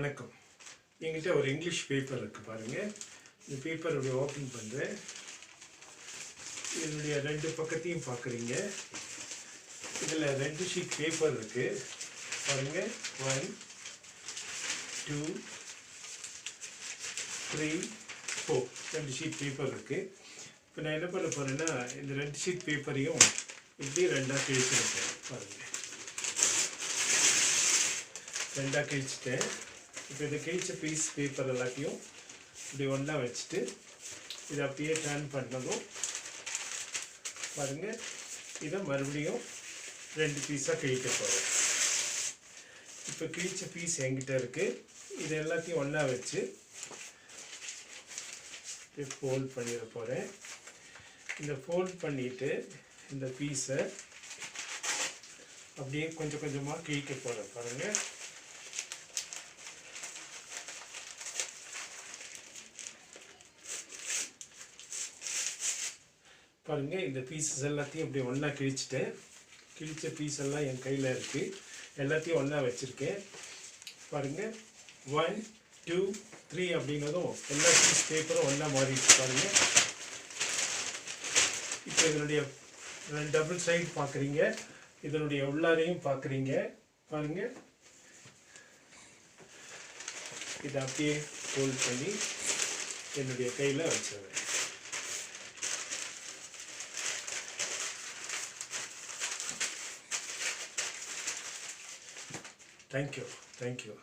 வணக்கம். என்கிட்ட ஒரு இங்கிலீஷ் பேப்பர் இருக்குது பாருங்கள். இந்த பேப்பர் இப்படி ஓப்பன் பண்ணுறேன். இதனுடைய ரெண்டு பக்கத்தையும் பார்க்குறீங்க. இதில் 2 ஷீட் பேப்பர் இருக்குது பாருங்கள். 1 2 3 4 2 ஷீட் பேப்பர் இருக்குது. இப்போ நான் என்ன பண்ண போகிறேன்னா, இந்த 2 ஷீட் பேப்பரையும் இப்படி ரெண்டாக கிழிச்சிருக்கேன் பாருங்கள். ரெண்டாக கிழிச்சிட்டேன். இப்போ இதை கிழிச்ச பீஸ் பேப்பர் எல்லாத்தையும் இப்படி ஒன்றா வச்சுட்டு இதை அப்படியே டர்ன் பண்ணதும் பாருங்கள், இதை மறுபடியும் 2 பீஸாக கிழிக்க போகிறேன். இப்போ கிழிச்ச பீஸ் என்கிட்ட இருக்குது. இது எல்லாத்தையும் ஒன்றா வச்சு ஃபோல்ட் பண்ணிட போகிறேன். இந்த ஃபோல்ட் பண்ணிவிட்டு இந்த பீஸை அப்படியே கொஞ்சம் கொஞ்சமாக கிழிக்க போகிறேன் பாருங்கள். பாருங்கள், இந்த பீஸஸ் எல்லாத்தையும் இப்படி ஒன்றா கிழிச்சிட்டேன். கிழிச்ச பீஸ் எல்லாம் என் கையில் இருக்குது. எல்லாத்தையும் ஒன்றா வச்சுருக்கேன் பாருங்கள். 1 2 3 அப்படின்னதும் எல்லா பீஸ் பேப்பரும் ஒன்றா மாறிடுச்சு பாருங்கள். இப்போ இதனுடைய டபுள் சைடு பார்க்குறீங்க, இதனுடைய உள்ளாரையும் பார்க்குறீங்க பாருங்கள். இதை அப்படியே ஃபோல்ட் பண்ணி என்னுடைய கையில் வச்சுருவேன். Thank you.